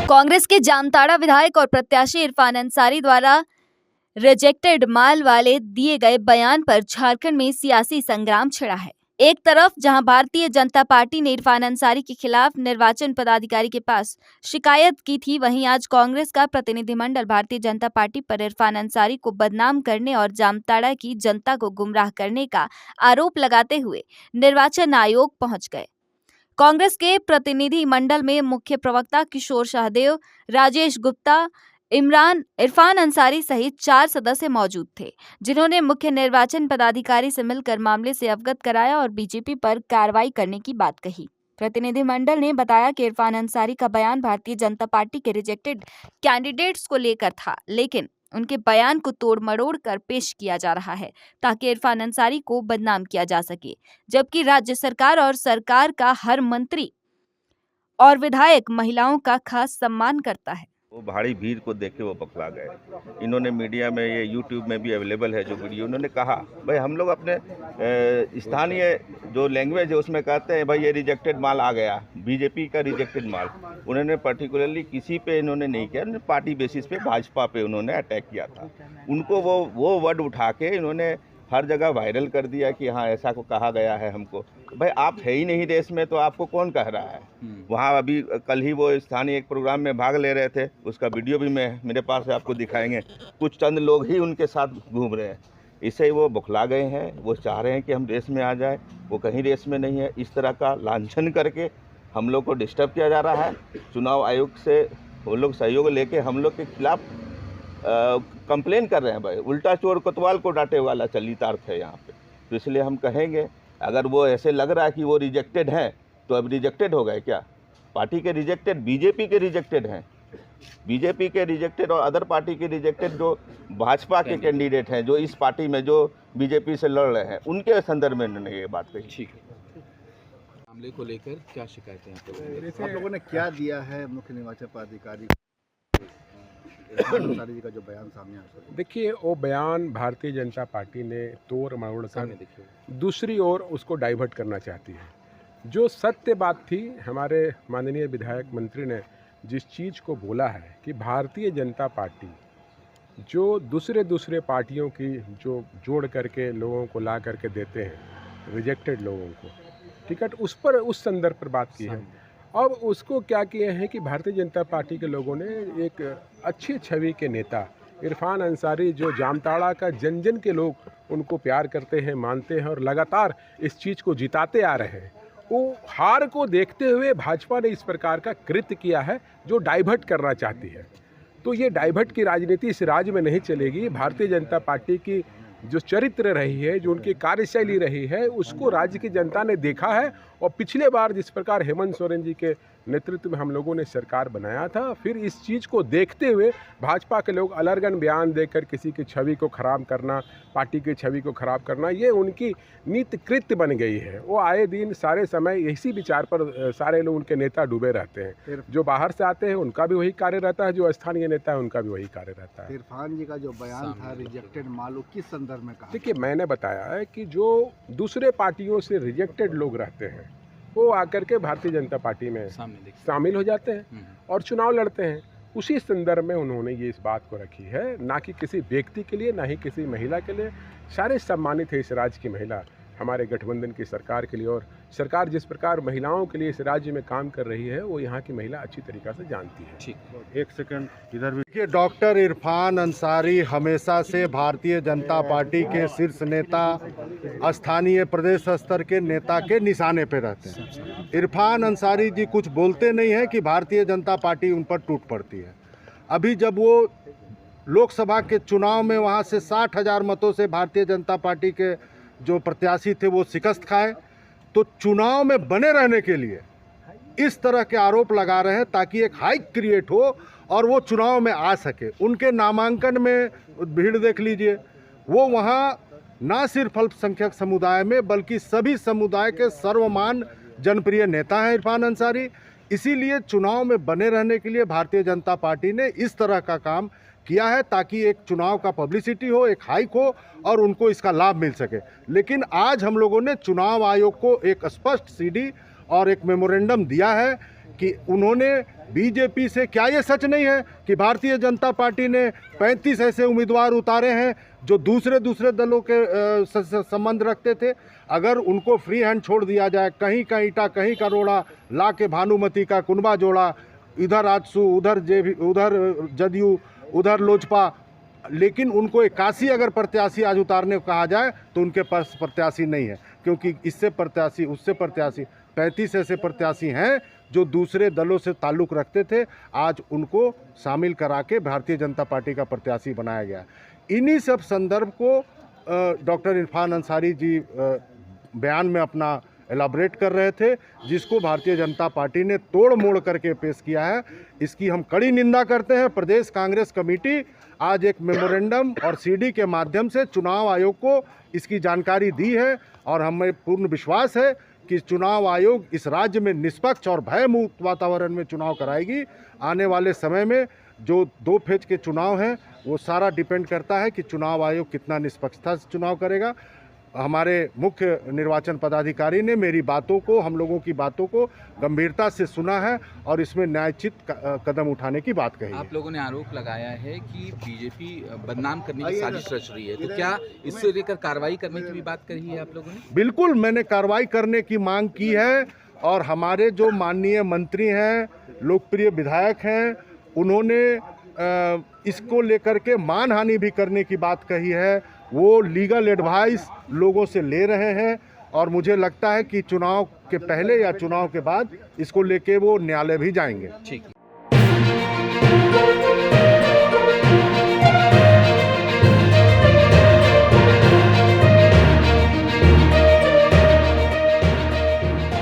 कांग्रेस के जामताड़ा विधायक और प्रत्याशी इरफान अंसारी द्वारा रिजेक्टेड माल वाले दिए गए बयान पर झारखंड में सियासी संग्राम छिड़ा है। एक तरफ जहां भारतीय जनता पार्टी ने इरफान अंसारी के खिलाफ निर्वाचन पदाधिकारी के पास शिकायत की थी, वहीं आज कांग्रेस का प्रतिनिधिमंडल भारतीय जनता पार्टी पर इरफान अंसारी को बदनाम करने और जामताड़ा की जनता को गुमराह करने का आरोप लगाते हुए निर्वाचन आयोग पहुंच गए। कांग्रेस के प्रतिनिधि मंडल में मुख्य प्रवक्ता किशोर शाहदेव, राजेश गुप्ता, इरफान अंसारी सहित 4 सदस्य मौजूद थे, जिन्होंने मुख्य निर्वाचन पदाधिकारी से मिलकर मामले से अवगत कराया और बीजेपी पर कार्रवाई करने की बात कही। प्रतिनिधिमंडल ने बताया कि इरफान अंसारी का बयान भारतीय जनता पार्टी के रिजेक्टेड कैंडिडेट्स को लेकर था, लेकिन उनके बयान को तोड़ मरोड़ कर पेश किया जा रहा है ताकि इरफान अंसारी को बदनाम किया जा सके, जबकि राज्य सरकार और सरकार का हर मंत्री और विधायक महिलाओं का खास सम्मान करता है। वो भारी भीड़ को देख के वो बौखला गए। इन्होंने मीडिया में, ये यूट्यूब में भी अवेलेबल है जो वीडियो, उन्होंने कहा भाई हम लोग अपने स्थानीय जो लैंग्वेज है उसमें कहते हैं भाई ये रिजेक्टेड माल आ गया, बीजेपी का रिजेक्टेड माल। उन्होंने पर्टिकुलरली किसी पे इन्होंने नहीं किया, पार्टी बेसिस पे भाजपा पे उन्होंने अटैक किया था। उनको वो वर्ड उठा के इन्होंने हर जगह वायरल कर दिया कि हाँ ऐसा को कहा गया है हमको। भाई आप है ही नहीं देश में तो आपको कौन कह रहा है। वहाँ अभी कल ही वो स्थानीय एक प्रोग्राम में भाग ले रहे थे, उसका वीडियो भी मेरे पास है, आपको दिखाएंगे। कुछ चंद लोग ही उनके साथ घूम रहे हैं, इससे वो बौखला गए हैं। वो चाह रहे हैं कि हम देश में आ जाए, वो कहीं देश में नहीं है। इस तरह का लांछन करके हम लोग को डिस्टर्ब किया जा रहा है। चुनाव आयोग से वो लोग सहयोग लेके हम लोग के खिलाफ कंप्लेन कर रहे हैं। भाई उल्टा चोर कोतवाल को डांटे वाला चलितार्थ है यहाँ पे। तो इसलिए हम कहेंगे अगर वो ऐसे लग रहा है कि वो रिजेक्टेड हैं तो अब रिजेक्टेड हो गए क्या? पार्टी के रिजेक्टेड, बीजेपी के रिजेक्टेड हैं, बीजेपी के रिजेक्टेड और अदर पार्टी के रिजेक्टेड जो भाजपा के कैंडिडेट हैं, जो इस पार्टी में जो बीजेपी से लड़ रहे हैं, उनके संदर्भ में उन्होंने ये बात कही। ठीक है, मामले को लेकर क्या शिकायतें आप लोगों ने क्या दिया है मुख्य निर्वाचन पदाधिकारी अंसारी जी का जो बयान सामने आया? देखिए, वो बयान भारतीय जनता पार्टी ने तोड़ मरोड़ कर दूसरी ओर उसको डाइवर्ट करना चाहती है। जो सत्य बात थी, हमारे माननीय विधायक मंत्री ने जिस चीज़ को बोला है कि भारतीय जनता पार्टी जो दूसरे पार्टियों की जो जोड़ करके लोगों को ला करके देते हैं, रिजेक्टेड लोगों को टिकट, उस संदर्भ पर बात की है। अब उसको क्या किए हैं कि भारतीय जनता पार्टी के लोगों ने एक अच्छी छवि के नेता इरफान अंसारी, जो जामताड़ा का जन जन के लोग उनको प्यार करते हैं, मानते हैं और लगातार इस चीज़ को जिताते आ रहे हैं, वो हार को देखते हुए भाजपा ने इस प्रकार का कृत्य किया है जो डाइवर्ट करना चाहती है। तो ये डाइवर्ट की राजनीति इस राज्य में नहीं चलेगी। भारतीय जनता पार्टी की जो चरित्र रही है, जो उनकी कार्यशैली रही है, उसको राज्य की जनता ने देखा है। और पिछले बार जिस प्रकार हेमंत सोरेन जी के नेतृत्व में हम लोगों ने सरकार बनाया था, फिर इस चीज़ को देखते हुए भाजपा के लोग अलर्गन बयान देकर किसी की छवि को खराब करना, पार्टी की छवि को खराब करना, ये उनकी नित्य कृत्य बन गई है। वो आए दिन सारे समय इसी विचार पर सारे लोग, उनके नेता डूबे रहते हैं। जो बाहर से आते हैं उनका भी वही कार्य रहता है, जो स्थानीय नेता है उनका भी वही कार्य रहता है। इरफान जी का जो बयान था रिजेक्टेड मालूम किस संदर्भ में कहा? देखिए, मैंने बताया है कि जो दूसरे पार्टियों से रिजेक्टेड लोग रहते हैं वो आकर के भारतीय जनता पार्टी में शामिल हो जाते हैं और चुनाव लड़ते हैं। उसी संदर्भ में उन्होंने ये इस बात को रखी है, ना कि किसी व्यक्ति के लिए, ना ही किसी महिला के लिए। सारे सम्मानित है इस राज्य की महिला हमारे गठबंधन की सरकार के लिए, और सरकार जिस प्रकार महिलाओं के लिए इस राज्य में काम कर रही है वो यहाँ की महिला अच्छी तरीक़ा से जानती है। ठीक, एक सेकंड इधर भी। देखिए, डॉक्टर इरफान अंसारी हमेशा से भारतीय जनता पार्टी के शीर्ष नेता, स्थानीय प्रदेश स्तर के नेता के निशाने पे रहते हैं। इरफान अंसारी जी कुछ बोलते नहीं हैं कि भारतीय जनता पार्टी उन पर टूट पड़ती है। अभी जब वो लोकसभा के चुनाव में वहाँ से 60,000 मतों से भारतीय जनता पार्टी के जो प्रत्याशी थे वो शिकस्त खाए, तो चुनाव में बने रहने के लिए इस तरह के आरोप लगा रहे हैं ताकि एक हाइक क्रिएट हो और वो चुनाव में आ सके। उनके नामांकन में भीड़ देख लीजिए, वो वहाँ ना सिर्फ अल्पसंख्यक समुदाय में बल्कि सभी समुदाय के सर्वमान जनप्रिय नेता हैं इरफान अंसारी। इसीलिए चुनाव में बने रहने के लिए भारतीय जनता पार्टी ने इस तरह का काम किया है ताकि एक चुनाव का पब्लिसिटी हो, एक हाइक हो और उनको इसका लाभ मिल सके। लेकिन आज हम लोगों ने चुनाव आयोग को एक स्पष्ट सीडी और एक मेमोरेंडम दिया है कि उन्होंने बीजेपी से क्या ये सच नहीं है कि भारतीय जनता पार्टी ने 35 ऐसे उम्मीदवार उतारे हैं जो दूसरे दलों के संबंध रखते थे? अगर उनको फ्री हैंड छोड़ दिया जाए, कहीं का ईटा कहीं का रोड़ा ला के भानुमति का कुनबा जोड़ा, इधर आजसू, उधर जदयू, उधर लोजपा, लेकिन उनको 81 अगर प्रत्याशी आज उतारने को कहा जाए तो उनके पास प्रत्याशी नहीं है, क्योंकि इससे प्रत्याशी उससे प्रत्याशी 35 ऐसे प्रत्याशी हैं जो दूसरे दलों से ताल्लुक़ रखते थे, आज उनको शामिल करा के भारतीय जनता पार्टी का प्रत्याशी बनाया गया। इन्हीं सब संदर्भ को डॉक्टर इरफान अंसारी जी बयान में अपना एलाबरेट कर रहे थे, जिसको भारतीय जनता पार्टी ने तोड़ मोड़ करके पेश किया है। इसकी हम कड़ी निंदा करते हैं। प्रदेश कांग्रेस कमेटी आज एक मेमोरेंडम और सीडी के माध्यम से चुनाव आयोग को इसकी जानकारी दी है और हमें पूर्ण विश्वास है कि चुनाव आयोग इस राज्य में निष्पक्ष और भयमुक्त वातावरण में चुनाव कराएगी। आने वाले समय में जो 2 फेज के चुनाव हैं वो सारा डिपेंड करता है कि चुनाव आयोग कितना निष्पक्षता से चुनाव करेगा। हमारे मुख्य निर्वाचन पदाधिकारी ने मेरी बातों को, हम लोगों की बातों को गंभीरता से सुना है और इसमें न्यायोचित कदम उठाने की बात कही है। आप लोगों ने आरोप लगाया है कि बीजेपी बदनाम करने की साजिश रच रही है, तो क्या इससे लेकर कार्रवाई करने की भी बात कही है आप लोगों ने? बिल्कुल, मैंने कार्रवाई करने की मांग की है और हमारे जो माननीय मंत्री हैं, लोकप्रिय विधायक हैं, उन्होंने इसको लेकर के मानहानि भी करने की बात कही है। वो लीगल एडवाइस लोगों से ले रहे हैं और मुझे लगता है कि चुनाव के पहले या चुनाव के बाद इसको लेके वो न्यायालय भी जाएंगे। ठीक है।